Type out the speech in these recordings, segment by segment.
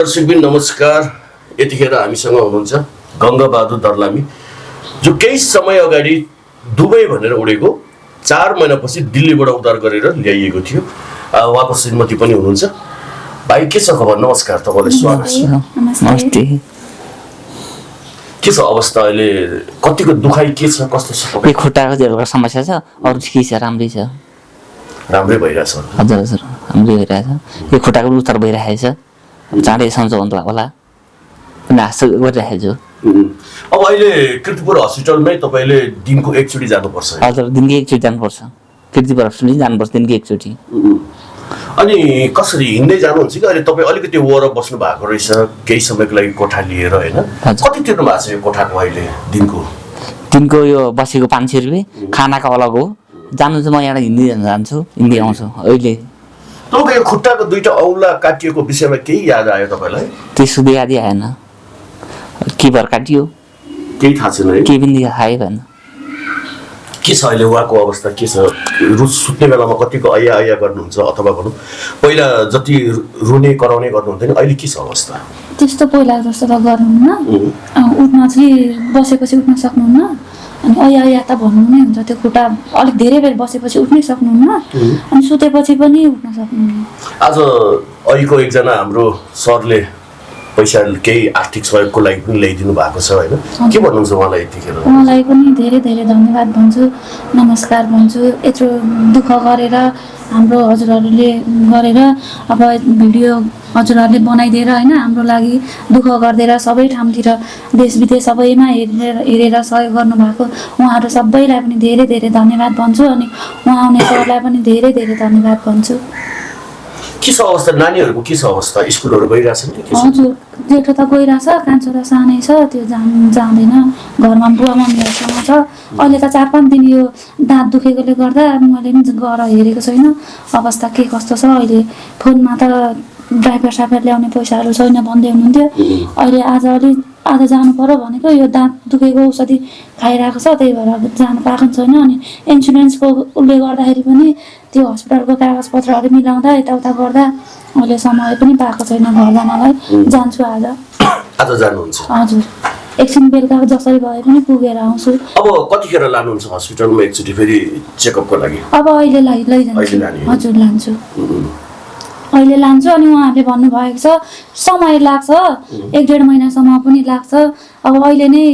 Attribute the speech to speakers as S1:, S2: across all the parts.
S1: दर्शकबिन नमस्कार। यतिखेर हामीसँग हुनुहुन्छ गङ्गाबहादुर दर्लामी, जो केही समय अगाडि दुबई भनेर उडेको 4 महिनापछि दिल्लीबाट उद्धार गरेर ल्याइएको थियो। उहाँको श्रीमती पनि हुनुहुन्छ। भाइ के छ खबर? नमस्कार, तपाईँलाई स्वागत छ।
S2: नमस्ते।
S1: के छ अवस्था अहिले? कतिको दुखाइ के छ, कस्तो छ?
S2: यो खुट्टाको एउटा समस्या छ, अरू के छ? राम्रै छ,
S1: राम्रै भइरहेछ।
S2: हजुर हजुर, राम्रै भइरहेछ। यो खुट्टाको उत्तर भइरहेछ, चाँडै सन्चो होला पनि आशा गरिरहेको छु।
S1: अब अहिले कीर्तिपुर हस्पिटलमै तपाईँले दिनको एकचोटि जानुपर्छ।
S2: हजुर, दिनको एकचोटि जानुपर्छ। कीर्तिपुर हस्पिटल जानुपर्छ दिनको एकचोटि।
S1: अनि कसरी हिँड्दै जानुहुन्छ कि अहिले तपाईँ अलिकति वरप बस्नु भएको रहेछ केही समयको लागि कोठा लिएर, होइन? कति तिर्नु भएको छ यो कोठाको अहिले दिनको
S2: यो बसेको 500 रुपियाँ, खानाको अलग हो। जानु चाहिँ म यहाँ हिँड्दै जान्छु, हिँड्दै आउँछु। अहिले
S1: तपाईँको यो खुट्टाको 2टा औँला काटिएको विषयमा केही याद आयो तपाईँलाई?
S2: त्यसो यादै आएन, के भएर काटियो
S1: केही थाहा छैन है?
S2: केही पनि थाहै भएन।
S1: के छ अहिले उहाँको अवस्था के छ? सुत्ने बेलामा कतिको अया गर्नुहुन्छ, अथवा भनौँ पहिला जति रुने कराउने गर्नुहुन्थ्यो, अहिले के छ अवस्था?
S3: त्यस्तो पहिला जस्तो त गर्नुहुन्न। उठ्न चाहिँ बसेपछि उठ्न सक्नुहुन्न, अनि अया त भन्नु नै हुन्छ। त्यो खुट्टा अलिक धेरै बेर बसेपछि उठ्नै सक्नुहुन्न, अनि सुतेपछि पनि उठ्न सक्नुहुन्न।
S1: आज अहिलेको एकजना हाम्रो सरले पैसा केही आर्थिक सहयोगको लागि पनि ल्याइदिनु भएको छ, होइन? के भन्नुहुन्छ उहाँलाई यतिखेर?
S3: उहाँलाई पनि धेरै धेरै धन्यवाद भन्छु, नमस्कार भन्छु। यत्रो दुःख गरेर हाम्रो हजुरहरूले गरेर, अब भिडियो हजुरहरूले बनाइदिएर, होइन, हाम्रो लागि दुःख गरिदिएर सबै ठाउँतिर देश विदेश सबैमा हेरेर सहयोग गर्नुभएको उहाँहरू सबैलाई पनि धेरै धेरै धन्यवाद भन्छु। अनि उहाँ आउने सरलाई पनि धेरै धेरै धन्यवाद भन्छु।
S1: के छ अवस्था? नानीहरूको के छ अवस्था? स्कुलहरू गइरहेछन् कि?
S3: हजुर, जेठो त गइरहेछ, कान्छो त सानै छ, त्यो जाँदैन। घरमा बुवा मम्मीहरूसँग छ। अहिले त 4-5 दिन यो दाँत दुखेकोले गर्दा मैले पनि गएर हेरेको छैन अवस्था के कस्तो छ। अहिले फोनमा त ड्राइभर साइभर ल्याउने पैसाहरू छैन भन्दै हुनुहुन्थ्यो। अहिले आज जानु पर्यो भनेको, यो दाँत दुखेको औषधि खाइरहेको छ, त्यही भएर जानु पाएको छैन। अनि इन्सुरेन्सको उसले गर्दाखेरि पनि त्यो हस्पिटलको कागजपत्रहरू मिलाउँदा यताउता गर्दा अहिले समय पनि पाएको छैन घर जानलाई। जान्छु आज
S1: जानुहुन्छ?
S3: हजुर, एकछिन बेलुका जसरी भए पनि पुगेर आउँछु।
S1: अब कतिखेर लानुहुन्छ हस्पिटलमा एकचोटि फेरि चेकअपको लागि?
S3: अब अहिले लैजान्छु। हजुर, लान्छु, अहिले लान्छु। अनि उहाँहरूले भन्नुभएको छ समय लाग्छ, 1-1.5 महिनासम्म पनि लाग्छ। अब अहिले नै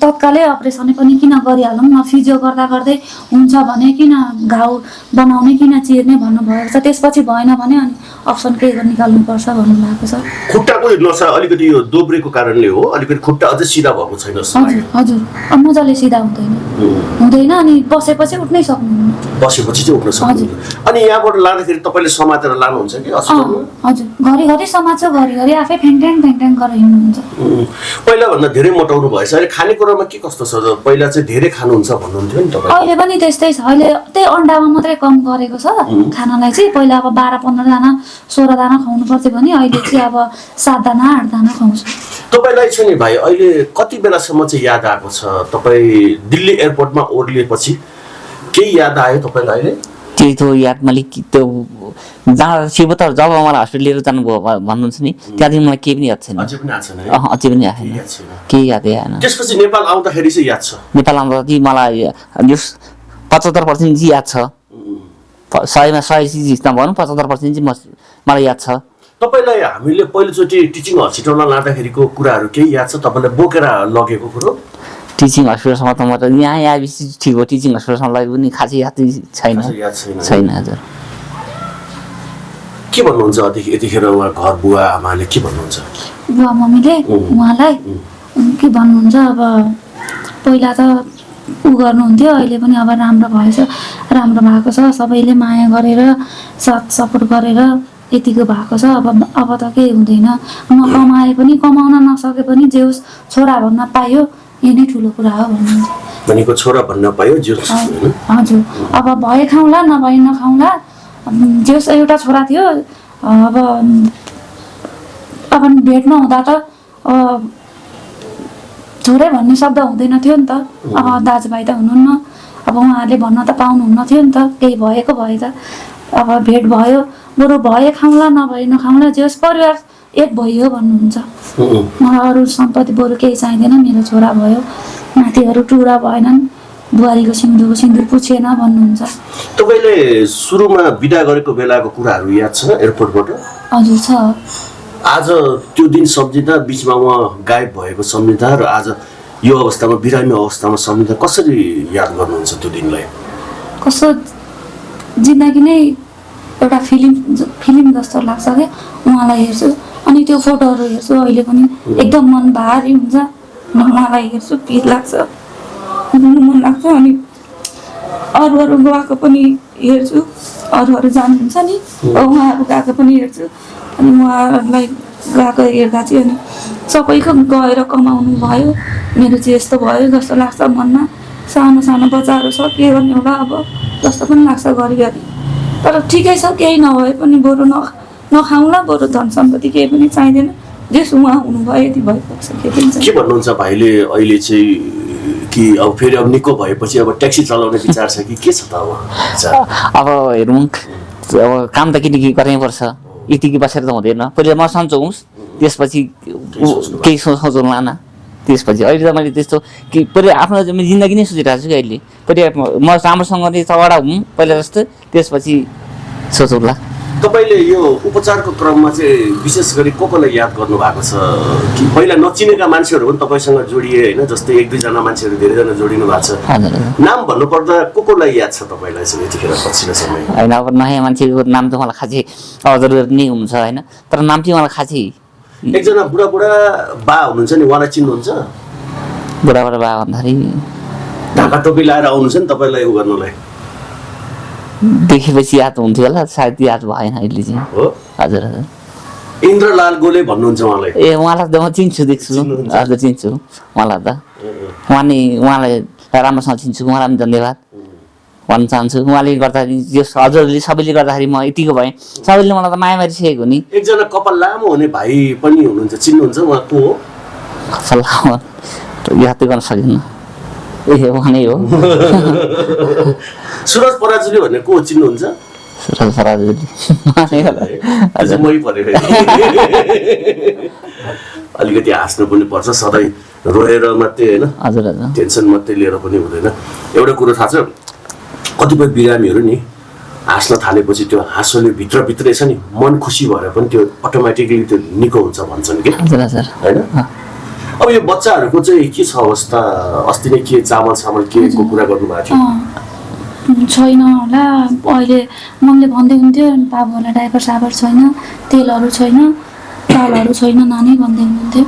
S3: तत्कालै अपरेसन पनि किन गरिहालौँ न, फिजियो गर्दै हुन्छ भने किन घाउ बनाउने, किन चिर्ने भन्नुभएको छ। त्यसपछि भएन भने अनि अप्सन केही निकाल्नुपर्छ भन्नुभएको छ।
S1: खुट्टाको नसा अलिकति यो दोब्रेको कारणले हो, अलिकति खुट्टा अझै सिधा भएको छैन।
S3: हजुर हजुर, अब मजाले सिधा हुँदैन, अनि बसेपछि उठ्नै सक्नुहुन्न।
S1: बसेपछि चाहिँ उठ्न सक्नुहुन्न। अनि यहाँबाट लाँदाखेरि तपाईँले समातेर लानुहुन्छ कि हस्पिटलमा?
S3: हजुर, घरिघरि समात्छु, घरिघरि आफै फ्याङ गरेर हिँड्नुहुन्छ।
S1: पहिला भन्दा धेरै मोटाउनु भएछ। अहिले खानेकुरामा के कस्तो छ? पहिला चाहिँ धेरै खानुहुन्छ भन्नुहुन्थ्यो नि तपाईँ।
S3: अहिले पनि त्यस्तै छ। अहिले त्यही अन्डामा मात्रै कम गरेको छ खानालाई चाहिँ। पहिला अब 12-15 दाना 16 दाना खुवाउनु पर्थ्यो भने अहिले चाहिँ अब 7 दाना 8 दाना खुवाउँछु।
S1: तपाईँलाई चाहिँ नि भाइ अहिले कति बेलासम्म चाहिँ याद आएको छ? तपाईँ दिल्ली एयरपोर्टमा ओर्लिएपछि केही याद आयो तपाईँलाई अहिले?
S2: त्यही त याद मैले त्यो जहाँ शिव त जब मलाई हस्पिटल लिएर जानुभयो भन्नुहुन्छ नि, त्यहाँदेखि मलाई केही पनि याद छैन।
S1: अझै पनि आएन?
S2: अझै पनि आएन, केही यादै आएन।
S1: त्यसपछि नेपाल आउँदाखेरि चाहिँ याद छ?
S2: नेपाल आउँदाखेरि मलाई यो 75% चाहिँ याद छ। 100मा 100 चिज नभनौँ, 75% चाहिँ मलाई याद छ।
S1: तपाईँलाई हामीले पहिलोचोटि टिचिङ हस्पिटलमा लाँदाखेरिको कुराहरू केही याद छ? तपाईँलाई बोकेर लगेको कुरो?
S2: टिचिङ हस्पिटलसम्म त म त यहाँ आएपछि ठिक हो, टिचिङ हस्पिटलसम्म लगेको पनि खासै याद छैन। हजुर।
S1: के भन्नुहुन्छ यतिखेर उहाँ घर बुवा आमाले के भन्नुहुन्छ?
S3: बुवा मम्मीले उहाँलाई के भन्नुहुन्छ, अब पहिला त उ गर्नुहुन्थ्यो, अहिले पनि अब राम्रो भएको छ। सबैले माया गरेर साथ सपोर्ट गरेर यतिको भएको छ। अब त केही हुँदैन। नकमाए पनि, कमाउन नसके पनि जे होस् छोरा भन्न पायो, यो नै ठुलो कुरा हो भन्नुहुन्छ।
S1: भनेको छोरा भन्न पायो जे होस्।
S3: हजुर, अब भए खाउँला, नभए नखाउँला, जे होस् एउटा छोरा थियो। अब भेट नहुँदा त छोरै भन्ने शब्द हुँदैन थियो नि त। अब दाजुभाइ त हुनुहुन्न, अब उहाँहरूले भन्न त पाउनुहुन्न थियो नि त। केही भएको भए त अब भेट भयो, बरु भए खाउँला, नभए नखाउँला, जे होस् परिवार एक भइयो भन्नुहुन्छ। मलाई अरू सम्पत्ति बरु केही चाहिँदैन, मेरो छोरा भयो, नातिहरू टुरा भएनन्, बुहारीको सिन्दुर पुछेन भन्नुहुन्छ।
S1: तपाईँले सुरुमा बिदा गरेको बेलाको कुराहरू याद छ एयरपोर्टबाट?
S3: हजुर छ।
S1: आज त्यो दिन सम्झिँदा बिचमा म गायब भएको सम्झिँदा र आज यो अवस्थामा बिरामी अवस्थामा सम्झिँदा कसरी याद गर्नुहुन्छ त्यो दिनलाई?
S3: कस्तो जिन्दगी नै एउटा फिल्म जस्तो लाग्छ क्या, उहाँलाई हेर्छु अनि त्यो फोटोहरू हेर्छु अहिले पनि एकदम मन भारी हुन्छ। उहाँलाई हेर्छु पिर लाग्छ, मन लाग्छ। अनि अरूहरू गएको पनि हेर्छु, अरूहरू जानुहुन्छ नि, उहाँहरू गएको पनि हेर्छु। अनि उहाँहरूलाई गएको हेर्दा चाहिँ अनि सबैको गएर कमाउनु भयो, मेरो चाहिँ यस्तो भयो जस्तो लाग्छ मनमा। सानो सानो बच्चाहरू छ, के गर्ने होला अब जस्तो पनि लाग्छ घरिघरि। तर ठिकै छ, केही नभए पनि बरु नखाउँला, बरु धन सम्पत्ति केही पनि चाहिँदैन, जेस उहाँ हुनुभयो यति भइपुग्छ।
S1: के भन्नुहुन्छ भाइले अहिले चाहिँ कि अब फेरि अब निको भएपछि अब ट्याक्सी चलाउने विचार छ कि के छ त
S2: अब हेरौँ, अब काम त किनकि गर्नैपर्छ, यतिकै बसेर त हुँदैन। पहिले म सन्चो होस्, त्यसपछि केही सोचौँला न। त्यसपछि अहिले त मैले त्यस्तो कि पहिले आफ्नो जिन्दगी नै सोचिरहेको छु कि अहिले। पहिले म राम्रोसँगले तगडा हुँ पहिला जस्तो, त्यसपछि सोचौँला।
S1: तपाईँले यो उपचारको क्रममा चाहिँ विशेष गरी कोलाई याद गर्नुभएको छ कि पहिला नचिनेका मान्छेहरू पनि तपाईँसँग जोडिए होइन? जस्तै 1-2 मान्छेहरू धेरैजना जोडिनु भएको छ। नाम भन्नुपर्दा कोलाई याद छ तपाईँलाई चाहिँ यतिखेर पछिल्लो समय?
S2: होइन, अब नयाँ मान्छेको नाम त मलाई खासै जरुरत नै हुन्छ होइन, तर नाम चाहिँ मलाई खासै।
S1: एकजना बुढा बा हुनुहुन्छ नि, उहाँलाई चिन्नुहुन्छ?
S2: बुढा बा भन्दाखेरि
S1: ढाका टोपी लाएर आउनुहुन्छ नि तपाईँलाई उ गर्नलाई,
S2: देखेपछि याद हुन्थ्यो होला, सायद याद भएन अहिले चाहिँ।
S1: हो
S2: हजुर हजुर।
S1: इन्द्रलाल गोले भन्नुहुन्छ उहाँलाई?
S2: ए उहाँलाई त म चिन्छु, देख्छु, हजुर चिन्छु उहाँलाई त। उहाँलाई राम्रोसँग चिन्छु, उहाँलाई पनि धन्यवाद भन्न चाहन्छु। उहाँले गर्दाखेरि यो हजुरले सबैले गर्दाखेरि म यतिको भएँ, सबैले मलाई त माया मारिसकेको नि।
S1: एकजना कपाल लामो हुने भाइ पनि हुनुहुन्छ, चिन्नुहुन्छ? उहाँ को हो?
S2: कपाल लामो याद गर्न सकिन्न, ए उहाँ नै हो।
S1: सुरज पराजुली भन्ने को चिन्नुहुन्छ?
S2: सुरज पराजुली
S1: मै परेर अलिकति हाँस्नु पनि पर्छ, सधैँ रोएर मात्रै होइन,
S2: हजुर हजुर,
S1: टेन्सन मात्रै लिएर पनि हुँदैन। एउटा कुरो थाहा छ, कतिपय बिरामीहरू नि हाँस्न थालेपछि त्यो हाँसोले भित्रभित्रै छ नि, मन खुसी भएर पनि त्यो अटोमेटिकली त्यो निको हुन्छ भन्छन् कि,
S2: हजुर हजुर,
S1: होइन? अब यो बच्चाहरूको चाहिँ के छ अवस्था? अस्ति नै के चामल के को कुरा गर्नुभएको थियो?
S3: छैन होला, अहिले मम्मीले भन्दै हुन्थ्यो बाबुहरूलाई डाइपर साबर छैन, तेलहरू छैन, दालहरू छैन नानी भन्दै हुनुहुन्थ्यो।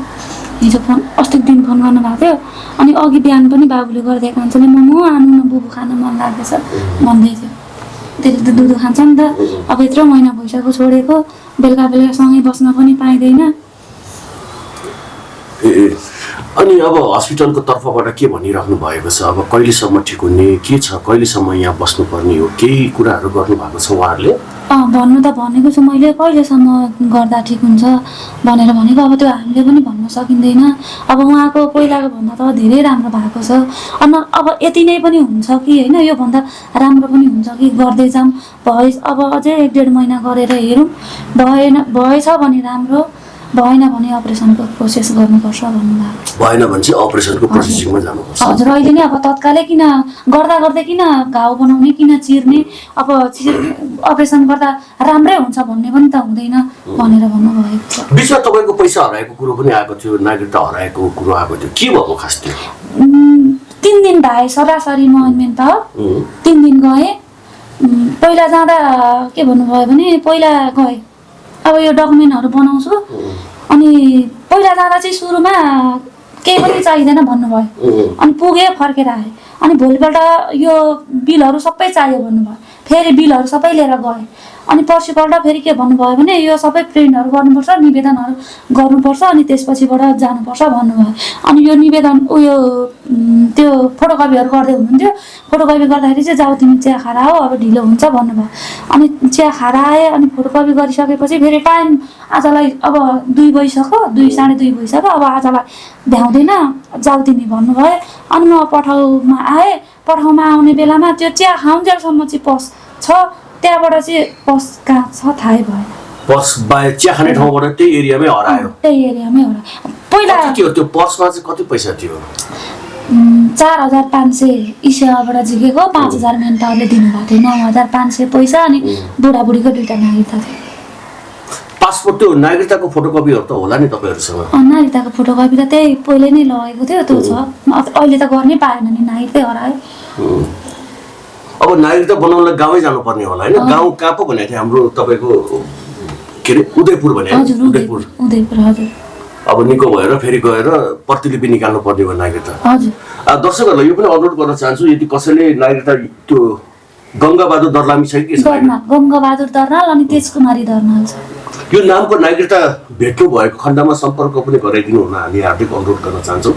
S3: हिजो अस्तिको दिन फोन गर्नुभएको थियो। अनि अघि बिहान पनि बाबुले गरिदिएको कान्छेले मोमो आउनु न, बुबु खानु मन लाग्दैछ भन्दै थियो। त्यसले त दुधु खान्छ नि त, अब यत्रो महिना भइसक्यो छोडेको, बेलुका सँगै बस्न पनि पाइँदैन।
S1: अनि अब हस्पिटलको तर्फबाट के भनिराख्नु भएको छ? अब कहिलेसम्म ठिक हुने के छ, कहिलेसम्म यहाँ बस्नुपर्ने हो, केही कुराहरू गर्नुभएको छ उहाँहरूले?
S3: भन्नु त भनेको छु मैले, कहिलेसम्म गर्दा ठिक हुन्छ भनेर भनेको। अब त्यो हामीले पनि भन्न सकिँदैन। अब उहाँको पहिलाको भन्दा त धेरै राम्रो भएको छ। अनि अब यति नै पनि हुन्छ कि होइन, योभन्दा राम्रो पनि हुन्छ कि गर्दै जाऊँ, अब अझै 1-1.5 महिना गरेर हेरौँ, भएछ भने राम्रो, भएन भने अपरेसनको प्रोसेस गर्नुपर्छ भन्नुभएको।
S1: भएन भने चाहिँ अपरेसनको प्रोसेसिङमा जानुपर्छ।
S3: हजुर, अहिले नै अब तत्कालै किन गर्दै किन घाउ बनाउने, किन चिर्ने, अब अपरेसन गर्दा राम्रै हुन्छ भन्ने पनि त हुँदैन भनेर भन्नुभएको छ।
S1: बिचमा तपाईँको पैसा हराएको कुरो पनि आएको थियो, नागरिकता हराएको कुरो आएको थियो, के भएको खास थियो?
S3: 3 दिन भए सरासरी म मेन त 3 दिन गएँ। पहिला जाँदा के भन्नुभयो भने, पहिला गएँ अब यो डकुमेन्टहरू बनाउँछु, अनि पहिला जाँदा चाहिँ सुरुमा केही पनि चाहिँदैन भन्नुभयो। अनि पुगेँ, फर्केर आएँ। अनि भोलिपल्ट यो बिलहरू सबै चाहियो भन्नुभयो, फेरि बिलहरू सबै लिएर गएँ। अनि पर्सिपल्ट फेरि के भन्नुभयो भने, यो सबै प्रिन्टहरू गर्नुपर्छ, निवेदनहरू गर्नुपर्छ, अनि त्यसपछिबाट जानुपर्छ भन्नुभयो। अनि यो निवेदन त्यो फोटोकपीहरू गर्दै हुनुहुन्थ्यो। फोटोकपी गर्दाखेरि चाहिँ जाऊ तिमी चिया खाएर आऊ, अब ढिलो हुन्छ भन्नुभयो। अनि चिया खाएर आएँ, अनि फोटोकपी गरिसकेपछि फेरि टाइम आजलाई अब 2 बजिसक्यो, 2-2:30 भइसक्यो, अब आजलाई भ्याउँदैन, जाऊ तिमी भन्नुभयो। अनि म पठाउमा आएँ। पठाउमा आउने बेलामा त्यो चिया खाउन्जेलसम्म चाहिँ पस छ, त्यहाँबाट चाहिँ पस कहाँ छ थाहै भएन।
S1: पर्स बाहेक चिया खाने ठाउँबाट त्यही एरियामै हरायो
S3: त्यही एरियामै हो र पहिला
S1: कति थियो त्यो पर्समा चाहिँ कति पैसा थियो
S3: 4,500 इसेवाबाट झिकेको 5,000 मेन्टाहरूले दिनुभएको थियो 9,500 पैसा अनि बुढाबुढीको 2टा नागरिकता थियो
S1: पासपोर्ट त्यो नागरिकताको फोटोकपीहरू त होला नि तपाईँहरूसँग
S3: नागरिकताको फोटोकपी त त्यही पहिले नै लगेको थियो त्यो छ अहिले त गर्नै पाएन नि नागरिकै हरायो
S1: अब नागरिकता बनाउनलाई गाउँै जानुपर्ने होला होइन गाउँ कहाँ पो भनेको थियो हाम्रो तपाईँको के अरे उदयपुर भने
S3: हजुर उदयपुर हजुर
S1: अब निको भएर फेरि गएर प्रतिलिपि निकाल्नु पर्ने भयो नागरिकता
S3: हजुर
S1: दर्शकहरूलाई यो पनि अनुरोध गर्न चाहन्छु यदि कसैले नागरिकता त्यो गङ्गाबहादुर दर्लामी छ कि
S3: गङ्गाबहादुर दर्नाल अनि तेजकुमारी दर्नाल छ
S1: यो नामको नागरिकता भेट्नु भएको खण्डमा सम्पर्क पनि गराइदिनु हुन हामी हार्दिक अनुरोध गर्न चाहन्छौँ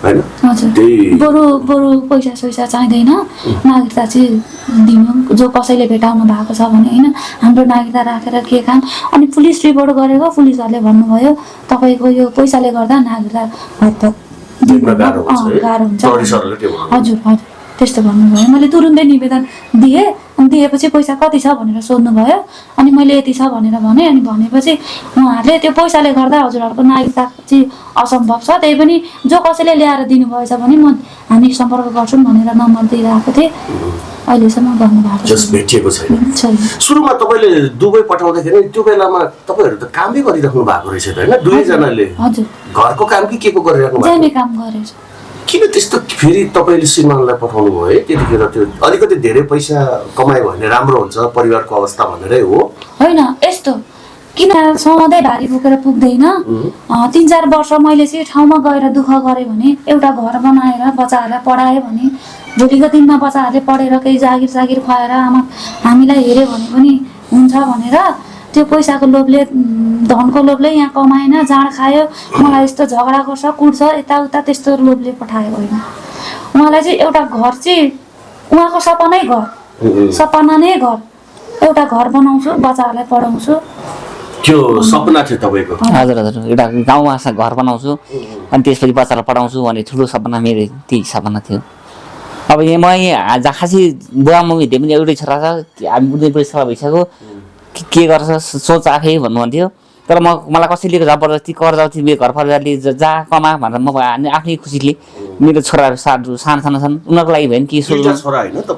S1: होइन
S3: हजुर बरु पैसा सैसा चाहिँदैन नागरिकता चाहिँ दिनु जो कसैले भेटाउनु भएको छ भने होइन हाम्रो नागरिकता राखेर के काम अनि पुलिस रिपोर्ट गरेको पुलिसहरूले भन्नुभयो तपाईँको यो पैसाले गर्दा नागरिकता गाह्रो हुन्छ हजुर त्यस्तो भन्नुभयो मैले तुरुन्तै निवेदन दिएँ अनि दिएपछि पैसा कति छ भनेर सोध्नुभयो अनि मैले यति छ भनेर भने अनि भनेपछि उहाँहरूले त्यो पैसाले गर्दा हजुरहरूको नागरिकता चाहिँ असम्भव छ त्यही पनि जो कसैले ल्याएर दिनुभएछ भने हामी सम्पर्क गर्छौँ भनेर नम्बर दिइरहेको थिएँ अहिलेसम्म गर्नुभएको
S1: भेटिएको छैन सुरुमा तपाईँले दुबई पठाउँदाखेरि त्यो बेलामा तपाईँहरू त कामै गरिराख्नु भएको रहेछ त होइन दुवैजनाले
S3: हजुर
S1: घरको काम कि के को गरिराख्नु
S3: जाने काम गरेछ
S1: किन त्यस्तो फेरि तपाईँले श्रीमानलाई पठाउनु भयो है त्यतिखेर त्यो अलिकति धेरै पैसा कमायो भने राम्रो हुन्छ परिवारको अवस्था भनेरै हो
S3: होइन यस्तो किन सधैँ भारी बोकेर पुग्दैन 3-4 वर्ष मैले चाहिँ ठाउँमा गएर दुःख गरेँ भने एउटा घर बनाएर बच्चाहरूलाई पढाएँ भने भोलिको दिनमा बच्चाहरूले पढेर केही जागिर खुवाएर हामीलाई हेऱ्यो भने पनि हुन्छ भनेर त्यो पैसाको लोभले धनको लोभले यहाँ कमाएन जाँड खायो मलाई यस्तो झगडा गर्छ कुट्छ यताउता त्यस्तो लोभले पठायो होइन उहाँलाई चाहिँ एउटा घर चाहिँ उहाँको सपना नै घर एउटा घर बनाउँछु बच्चाहरूलाई पढाउँछु
S1: त्यो सपना थियो तपाईँको
S2: हजुर एउटा गाउँमा घर बनाउँछु अनि त्यसपछि बच्चालाई पढाउँछु भन्ने ठुलो सपना मेरो त्यही सपना थियो अब यहाँ म यहाँ खासै बुवा मम्मी पनि एउटै छोरा छ हामी बुझ्ने परिसर भइसक्यो के गर्छ सोच आफै भन्नुहुन्थ्यो तर मलाई कसैले जबरजस्ती जबरजस्ती मेरो घर परिवारले जा कमा भनेर म आफ्नै खुसीले मेरो छोराहरू सानो छन् उनीहरूको लागि भयो नि के सोच्नु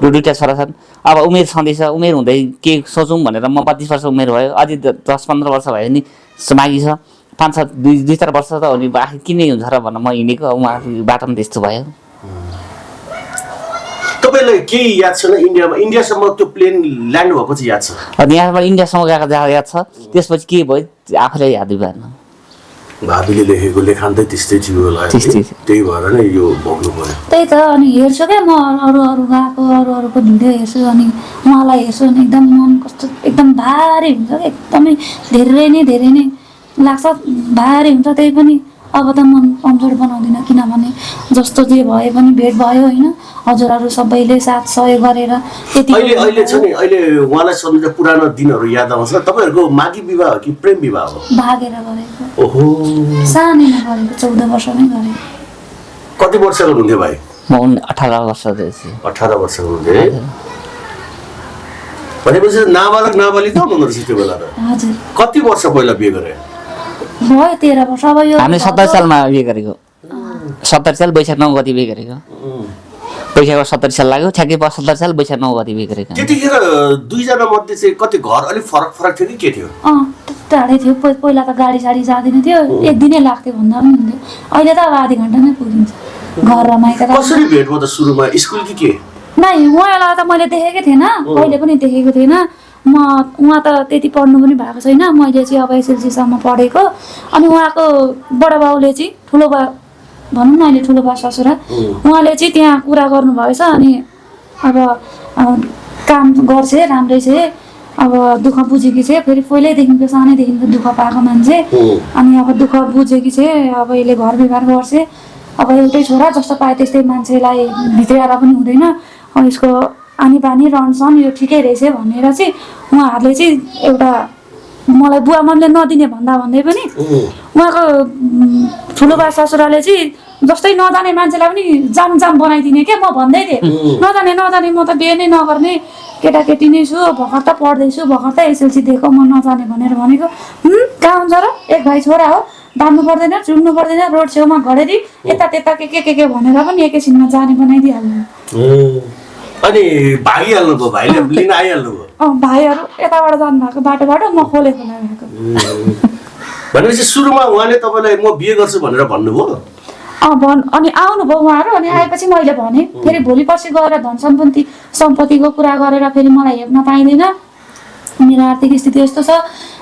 S2: 2टा छोरा छन् अब उमेर छँदैछ उमेर हुँदै के सोचौँ भनेर म 32 वर्ष उमेर भयो अझै 10-15 वर्ष भयो नि बाँकी छ 5-6 2-4 वर्ष त हो नि आखिर किन हुन्छ र भनेर म हिँडेको उहाँको बाटोमा त्यस्तो भयो
S1: तपाईँलाई के याद छ इन्डियासम्म त्यो प्लेन ल्यान्ड भएको चाहिँ याद छ
S2: यहाँबाट इन्डियासम्म गएको याद छ त्यसपछि के भयो आफूलाई यादै भएन
S1: भाबीले लेखेको लेखान त त्यस्तै थियो होला त्यही भएर नै यो भोग्नु पर्यो
S3: त्यही त अनि हेर्छु क्या म अरू गएको अरूको भिडियो हेर्छु अनि उहाँलाई हेर्छु अनि एकदम मन कस्तो एकदम भारी हुन्छ एकदमै धेरै नै लाग्छ भारी हुन्छ त्यही पनि अब त मन कमजोर बनाउँदिनँ किनभने जस्तो जे भए पनि भेट भयो होइन हजुरहरू सबैले साथ सहयोग गरेर
S1: यति अहिले छ नि अहिले उहाँलाई सम्झिँदा पुरानो दिनहरू याद आउँछ तपाईँहरूको मागी विवाह हो कि प्रेम विवाह हो
S3: भागेर गरेको
S1: ओहो
S3: सानैमा गरेको 14 वर्षमै गरेको
S1: कति वर्षको हुनुहुन्थ्यो भाइ
S2: म 18 वर्ष रहेछु
S1: 18 वर्षको हुनुहुन्थ्यो भनेपछि नाबालिका हुनुहुँदो रहेछ त्यो बेला त
S3: हजुर
S1: कति वर्ष पहिला बिहे गरे
S3: भयो 13 वर्ष अब यो
S2: हामीले 70 सालमा बिहे गरेको 70 साल वैशाख 9 गते बिहे गरेको वैशाखमा 70 साल लाग्यो ठ्याक्कै 70 साल वैशाख 9 गते बिहे गरेको
S1: त्यतिखेर दुईजना मध्ये चाहिँ कति घर अलिक फरक थियो कि के थियो
S3: टाढै थियो पहिला त गाडी साडी जाँदैन थियो एक दिनै लाग्थ्यो भन्दा पनि हुन्थ्यो अहिले त अब आधी घन्टामै पुगिन्छ घर रमाइका
S1: कसरी भेट भयो त सुरुमा स्कुल कि के
S3: नै उहाँलाई त मैले देखेकै थिएन कहिले पनि देखेको थिएन उहाँ त त्यति पढ्नु पनि भएको छैन मैले चाहिँ अब एसएलसीसम्म पढेको अनि उहाँको बडाबाउले चाहिँ ठुलो बा भनौँ न अहिले ठुलो बा ससुरा उहाँले चाहिँ त्यहाँ कुरा गर्नुभएछ अनि अब काम गर्छ राम्रै छ अब दुःख बुझेकी छ फेरि पहिल्यैदेखिको सानैदेखिको दुःख पाएको मान्छे अनि अब दुःख बुझेकी छ अब यसले घर व्यवहार गर्छ अब एउटै छोरा जस्तो पाए त्यस्तै मान्छेलाई भित्र्याएर पनि हुँदैन अब यसको आनी बानी रहनसहन यो ठिकै रहेछ भनेर चाहिँ उहाँहरूले चाहिँ एउटा मलाई बुवा मम्मीले नदिने भन्दै पनि उहाँको ठुलो बा ससुराले चाहिँ जस्तै नजाने मान्छेलाई पनि जाम बनाइदिने क्या म भन्दै थिएँ नजाने म त बिहे नै नगर्ने केटाकेटी नै छु भर्खर त पढ्दैछु भर्खर त एसएलसी दिएको म नजाने भनेर भनेको कहाँ हुन्छ र एक भाइ छोरा हो बाँध्नु पर्दैन चुम्नु पर्दैन रोड छेउमा घडेरी यता त्यता के भनेर पनि एकैछिनमा जाने बनाइदिइहाल्नु
S1: अनि भागिहाल्नु भयो भाइले लिन आइहाल्नु भयो
S3: भाइहरू यताबाट जानुभएको बाटोबाट म खोले खोला गएको
S1: भनेपछि सुरुमा उहाँले तपाईँलाई म बिहे गर्छु भनेर भन्नुभयो
S3: अनि आउनुभयो उहाँहरू अनि आएपछि मैले भने फेरि भोलि पर्सि गएर धन सम्पत्तिको कुरा गरेर फेरि मलाई हेर्न पाइँदैन मेरो आर्थिक स्थिति यस्तो छ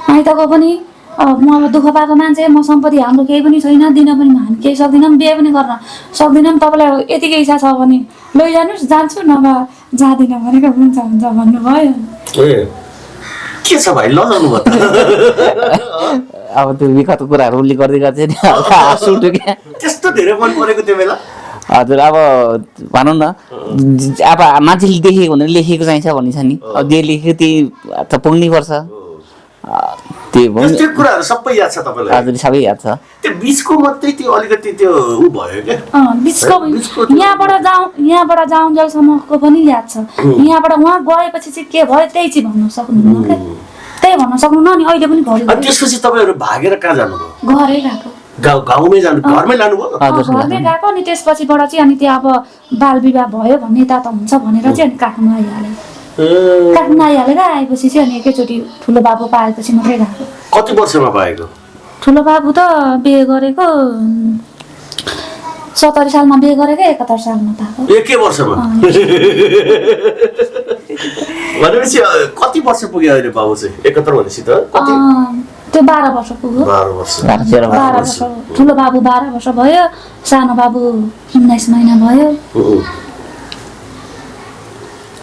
S3: माइतको पनि म अब दुःख पाएको मान्छे म सम्पत्ति हाम्रो केही पनि छैन दिन पनि हामी केही सक्दैनौँ बिहे पनि गर्न सक्दैनौँ तपाईँलाई यतिकै इच्छा छ भने लैजानुहोस् जान्छु नभए जाँदिनँ भनेको हुन्छ भन्नुभयो
S1: के छ भाइ लजाउनु भयो
S2: अब त्यो विगतको कुराहरू उसले गर्दै गर्छ नि हाँस उठ्यो क्या
S1: त्यस्तो धेरै मन परेको त्यो बेला
S2: हजुर अब भनौँ न अब मान्छेले देखेको भनेर लेखेको चाहिन्छ भन्ने छ नि अब जे लेखेको त्यही त पुग्नै पर्छ
S1: त्यो कुराहरू सबै याद छ तपाईँलाई
S2: हजुर सबै याद छ
S1: त्यो बिचको मात्रै त्यो अलिकति त्यो उ भयो क्या
S3: बिचको यहाँबाट जाउन्जेलसम्मको पनि याद छ यहाँबाट उहाँ गएपछि चाहिँ के भयो त्यही चाहिँ भन्न सक्नुहुन्न क्या त्यही भन्न सक्नुहुन्न अनि अहिले पनि भयो
S1: त्यसपछि तपाईँहरू भागेर कहाँ जानुभयो
S3: घरै गएको
S1: गाउँमै जानु घरमै लानुभयो
S3: घरमै गएको अनि त्यसपछिबाट चाहिँ अनि त्यो अब बाल विवाह भयो भन्ने यता त हुन्छ भनेर चाहिँ अनि काठमाडौँ आइहालेँ काठमाडौँ आइहालेर आएपछि चाहिँ अनि एकैचोटि ठुलो बाबु पाएपछि मात्रै गएको
S1: कति वर्षमा पाएको
S3: ठुलो बाबु त बिहे गरेको 70 सालमा बिहे गरेको 71 सालमा पाएको
S1: एकै वर्षमा भनेपछि कति वर्ष पुग्यो अहिले बाबु चाहिँ 71 भनेपछि त कति
S3: त्यो 12 वर्ष पुग्यो 12 वर्ष ठुलो बाबु 12 वर्ष भयो सानो बाबु 19 महिना भयो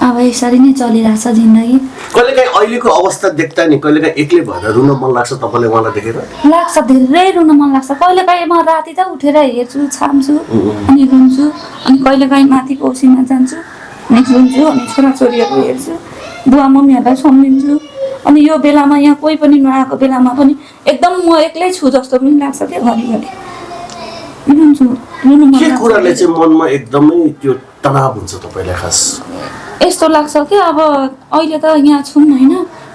S3: अब यसरी नै चलिरहेछ जिन्दगी
S1: कहिलेकाहीँ अहिलेको अवस्था देख्दा नि कहिलेकाहीँ एक्लै भएर रुन मन लाग्छ तपाईँलाई उहाँलाई देखेर
S3: लाग्छ धेरै रुन मन लाग्छ कहिलेकाहीँ म राति त उठेर हेर्छु छाम्छु अनि रुन्छु अनि कहिलेकाहीँ माथि कोसीमा जान्छु अनि रुन्छु अनि छोराछोरीहरू हेर्छु बुवा मम्मीहरूलाई सम्झिन्छु अनि यो बेलामा यहाँ कोही पनि नआएको बेलामा पनि एकदम म एक्लै छु जस्तो पनि लाग्छ क्या घरिघरि रुन्छु रुनु मन लाग्छ
S1: कुराले चाहिँ मनमा एकदमै त्यो तनाव हुन्छ तपाईँलाई खास
S3: यस्तो लाग्छ कि अब अहिले त यहाँ छौँ होइन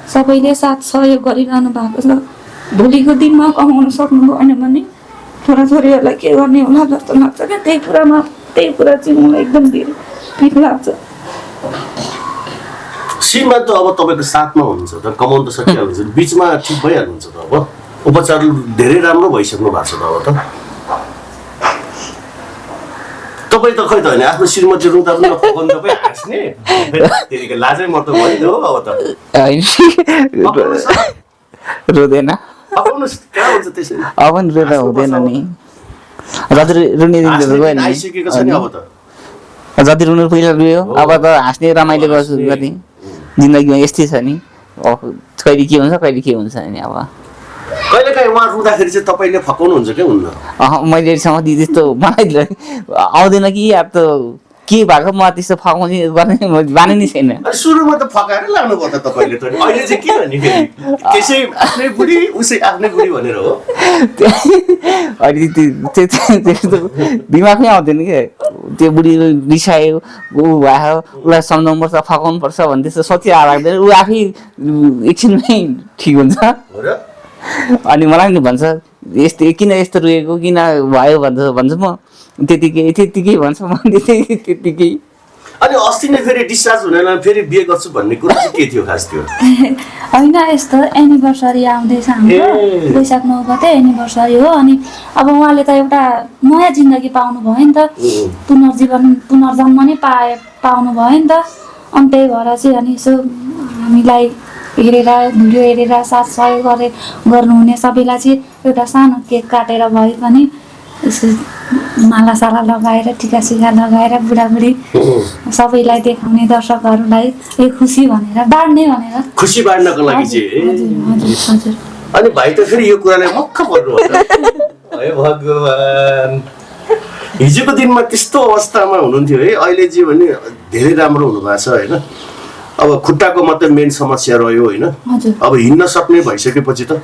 S3: सबैले साथ सहयोग गरिरहनु भएको छ भोलिको दिनमा कमाउन सक्नु भएन भने छोराछोरीहरूलाई के गर्ने होला जस्तो लाग्छ क्या त्यही कुरा चाहिँ मलाई एकदम धेरै पिर लाग्छ
S1: श्रीमान त अब तपाईँको साथमा हुनुहुन्छ त कमाउनु त सकिहाल्नुहुन्छ बिचमा ठिक भइहाल्नुहुन्छ त अब उपचार धेरै राम्रो भइसक्नु भएको छ त अब त तपाईँ त खै त होइन आफ्नो श्रीमती रुँदा पनि पकाउनु तपाईँ हाँस्ने त्यतिको लाजै मर्दो भयो हो अब त
S2: रुँदैन
S1: कहाँ हुन्छ त्यसरी
S2: अब पनि रुँदा हुँदैन नि जति रुने दिनहरू गयो नि
S1: आइसकेको छ नि अब त
S2: जति रुनु पहिला रुयो अब त हाँस्ने रमाइलो गर्छु गर्ने जिन्दगीमा यस्तै छ नि कहिले के हुन्छ कहिले के हुन्छ नि अब
S1: कहिलेकाहीँ उहाँ रुँदाखेरि चाहिँ तपाईँले फकाउनुहुन्छ क्या हुन्न
S2: मैले अहिलेसम्म त्यस्तो बनाइदिनु आउँदैन कि अब त के भएको म त्यस्तो फकाउने गर्ने बानी नै छैन
S1: सुरुमा त फकाएर लानुभयो त तपाईँले त अहिले चाहिँ के भने फेरि त्यसै आफ्नै बुढी उसै आफ्नै बुढी भनेर हो
S2: अहिले त्यस्तो दिमागमै आउँदैन क्या त्यो बुढी रिसायो ऊ भयो उसलाई सम्झाउनु पर्छ फकाउनु पर्छ भने त्यस्तो सोची लाग्दैन ऊ आफै एकछिनमै ठिक हुन्छ अनि मलाई नि भन्छ यस्तो किन यस्तो रोएको किन भयो भन्छ म त्यतिकै भन्छ म त्यतिकै
S1: अनि अस्ति नै फेरि डिस्चार्ज हुनेलाई फेरि बिहे गर्छु भन्ने कुरा चाहिँ के थियो खास त्यो
S3: होइन यस्तो एनिभर्सरी आउँदैछ हाम्रो वैशाख 9 गते एनिभर्सरी हो अनि अब उहाँले त एउटा नयाँ जिन्दगी पाउनु भयो नि त पुनर्जन्म नै पाउनु भयो नि त अनि त्यही भएर चाहिँ अनि यसो हामीलाई हेरेर भिडियो हेरेर साथ सहयोग गर्नुहुने सबैलाई चाहिँ एउटा सानो केक काटेर भए पनि यसो मालासाला लगाएर टिकासिका लगाएर बुढाबुढी सबैलाई देखाउने दर्शकहरूलाई एक खुसी भनेर बाँड्ने भनेर
S1: खुसी बाँड्नको लागि चाहिँ अनि भाइ त फेरि यो कुरालाई मक्ख पर्नु है भगवान हिजोको दिनमा त्यस्तो अवस्थामा हुनुहुन्थ्यो है अहिले चाहिँ भने धेरै राम्रो हुनुभएको छ होइन अब खुट्टाको मात्रै मेन समस्या रह्यो होइन अब हिँड्न सक्ने भइसकेपछि त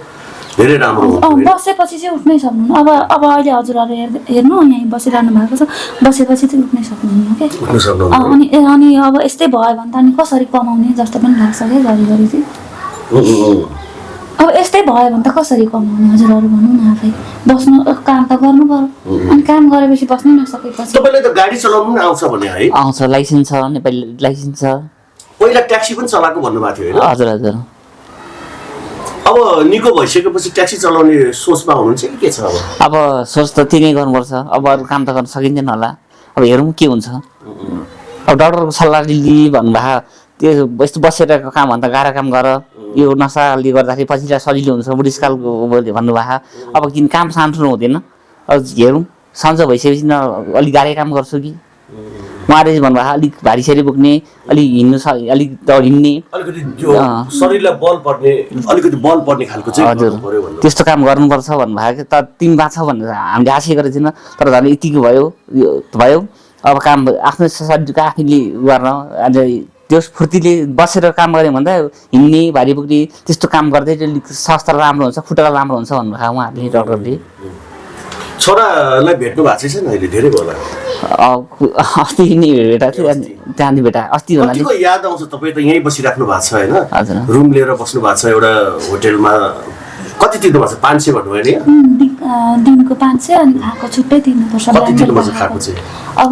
S1: धेरै राम्रो हुन्थ्यो होइन?
S3: बसेपछि चाहिँ उठ्नै सक्नुहुन्न। अब अहिले हजुरहरू हेर्नु यहीँ बसिरहनु भएको छ, बसेपछि चाहिँ उठ्नै सक्नुहुन्न क्या।
S1: उठ्न सक्नुहुन्न।
S3: अनि अब यस्तै भयो भने त अनि कसरी कमाउने जस्तो पनि लाग्छ क्या घरिघरि चाहिँ। अब यस्तै भयो भने त कसरी कमाउने हजुरहरू भन्नु न आफै। बस्नु काम त गर्नु पर्यो, अनि काम गरेपछि बस्नै नसकेपछि।
S1: तपाईँलाई त गाडी चलाउनु पनि आउँछ भने है?
S2: आउँछ, लाइसेन्स छ, नेपाली लाइसेन्स छ।
S1: पहिला ट्याक्सी पनि चलाएको भन्नुभएको थियो होइन?
S2: हजुर हजुर।
S1: अब निको भइसकेपछि ट्याक्सी चलाउने सोचमा हुनुहुन्छ कि के छ अब?
S2: अब सोच त त्यही नै गर्नुपर्छ। अब अरू काम त गर्न सकिँदैन होला। अब हेरौँ के हुन्छ। अब डक्टरको सल्लाह लिई भन्नुभयो त्यो यस्तो बसेर काम भन्दा गाह्रो काम गर, यो नसाले गर्दाखेरि पछि सजिलो हुन्छ बुढेसकालको भन्नुभयो। अब किन काम सानो हुँदैन। अब हेरौँ सन्चो भइसकेपछि अलिक गाह्रै काम गर्छु कि उहाँले भन्नुभयो अलिक भारीसारी बोक्ने, अलिक हिँड्नु अलिक हिँड्ने,
S1: अलिकति त्यो शरीरलाई अलिकति बल पर्ने खालको चाहिँ
S2: हजुर
S1: गर्नु पर्यो भन्नु।
S2: त्यस्तो काम गर्नुपर्छ भन्नुभयो। त तिमी भएको छ भनेर हामीले आशा गरेको थिएन, तर झन् यतिको भयो। अब काम आफ्नो शरीरको आफैले गर्न अझ त्यो फुर्तीले बसेर काम गऱ्यो भन्दा हिँड्ने भारी बोक्ने त्यस्तो काम गर्दै अलिक स्वास्थ्य राम्रो हुन्छ, खुट्टा राम्रो हुन्छ भन्नुभयो उहाँहरूले डक्टरले।
S1: छोरालाई भेट्नु भएको छैन अहिले? धेरै भयो होला।
S2: अस्ति नै भेटा थियो, त्यहाँदेखि भेटा अस्ति भन्दा
S1: कतिको याद आउँछ? तपाईँ त यहीँ बसिराख्नु भएको छ होइन?
S2: हजुर।
S1: रुम लिएर बस्नु भएको छ एउटा होटेलमा। कति तिर्नु भएको छ? 500 भन्नुभयो नि?
S3: दिनको 500 अनि खाएको छुट्टै तिर्नुपर्छ।
S1: कति तिर्नुपर्छ खाएको चाहिँ?
S3: अब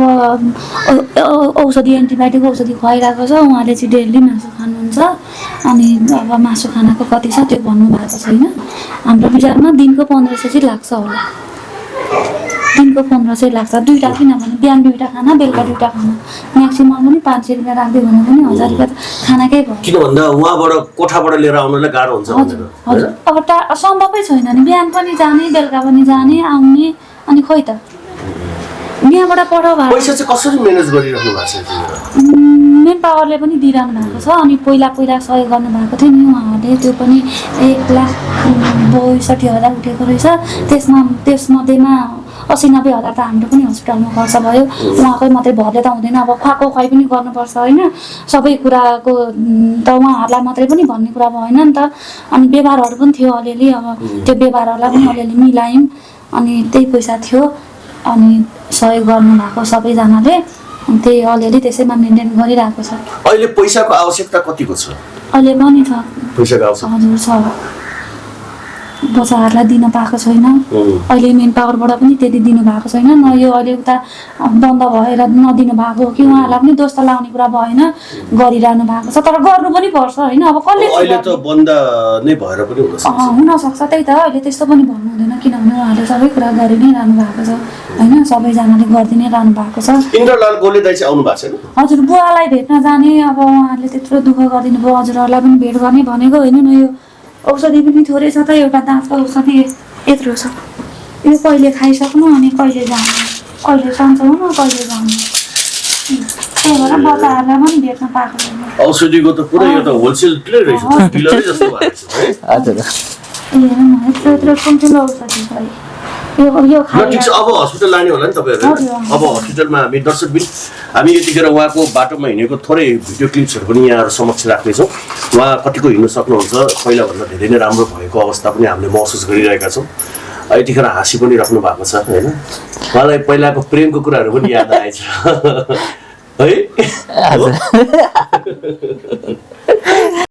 S3: औषधि एन्टिबायोटिक औषधि खुवाइरहेको छ उहाँले चाहिँ डेली मासु खानुहुन्छ। अनि अब मासु खानाको कति छ त्यो भन्नुभएको छैन। हाम्रो विचारमा दिनको 1500 चाहिँ लाग्छ होला। दिनको 1500 लाग्छ, दुईवटा किनभने बिहान 2टा खाना बेलुका 2टा खाना, म्याक्सिमम पनि 500 रुपियाँ राख्दियो भने पनि 1000 रुपियाँ त खानाकै भयो।
S1: किन भन्दा उहाँबाट कोठाबाट लिएर आउनलाई गाह्रो हुन्छ
S3: हजुर हजुर। अब सम्भवै छैन नि, बिहान पनि जाने बेलुका पनि जाने आउने, अनि खोइ त यहाँबाट पठाउ भएको।
S1: पैसा चाहिँ कसरी म्यानेज गरिराख्नु भएको छ यतिखेर?
S3: मेन पावरले पनि दिइरहनु भएको छ। अनि पहिला सहयोग गर्नुभएको थियो नि उहाँहरूले, त्यो पनि 1,62,000 उठेको रहेछ। त्यसमध्येमा 80-90 हजार त हाम्रो पनि हस्पिटलमा खर्च भयो। उहाँकै मात्रै भरले त हुँदैन, अब खुवाएको खुवाइ पनि गर्नुपर्छ होइन। सबै कुराको त उहाँहरूलाई मात्रै पनि भन्ने कुरा भएन नि त। अनि व्यवहारहरू पनि थियो अलिअलि, अब त्यो व्यवहारहरूलाई पनि अलिअलि मिलायौँ। अनि त्यही पैसा थियो, अनि सहयोग गर्नुभएको सबैजनाले, त्यही अलिअलि त्यसैमा मेन्टेन गरिरहेको छ।
S1: अहिले पैसाको आवश्यकता कतिको छ?
S3: अहिले पनि छ
S1: पैसाको आवश्यकता
S3: हजुर छ। बच्चाहरूलाई दिन पाएको छैन। अहिले मेन पावरबाट पनि त्यति दिनुभएको छैन। न यो अहिले उता बन्द भएर नदिनु भएको हो कि उहाँहरूलाई पनि दोष त लाउने कुरा भएन, गरिरहनु भएको छ। तर गर्नु पनि पर्छ होइन। अब कसले
S1: अहिले त बन्द नै भएर पनि
S3: हुनसक्छ, त्यही त अहिले त्यस्तो पनि भन्नु हुँदैन। किनभने उहाँहरूले सबै कुरा गरि नै रहनु भएको छ होइन, सबैजनाले गरिदिनै रहनु भएको छ।
S1: इन्द्रलाल गोले दाइ चाहिँ आउनु भएको छैन?
S3: हजुर, बुवालाई भेट्न जाने, अब उहाँहरूले त्यत्रो दुःख गरिदिनु भयो, हजुरहरूलाई पनि भेट गर्ने भनेको होइन न। यो औषधि पनि थोरै छ त, एउटा दाँतको औषधि यत्रो छ, यो कहिले खाइसक्नु अनि कहिले जानु, कहिले सन्चो हुनु कहिले जानु। त्यही भएर बच्चाहरूलाई पनि भेट्न पाएको छैन।
S1: औषधिको त पुरै यो त होलसेल रहेछ, डिलरै जस्तो भएको छ है।
S2: हजुर।
S3: हेरौँ न, यत्रो ठुल्ठुलो औषधि छ यो
S1: ठिक छ। अब हस्पिटल लाने होला नि तपाईँहरू? अब हस्पिटलमा हामी दर्शकबिन हामी यतिखेर उहाँको बाटोमा हिँडेको थोरै भिडियो क्लिप्सहरू पनि यहाँहरू समक्ष राख्नेछौँ। उहाँ कतिको हिँड्नु सक्नुहुन्छ, पहिलाभन्दा धेरै नै राम्रो भएको अवस्था पनि हामीले महसुस गरिरहेका छौँ। यतिखेर हाँसी पनि राख्नु भएको छ होइन। उहाँलाई पहिलाको प्रेमको कुराहरू पनि याद आएछ है।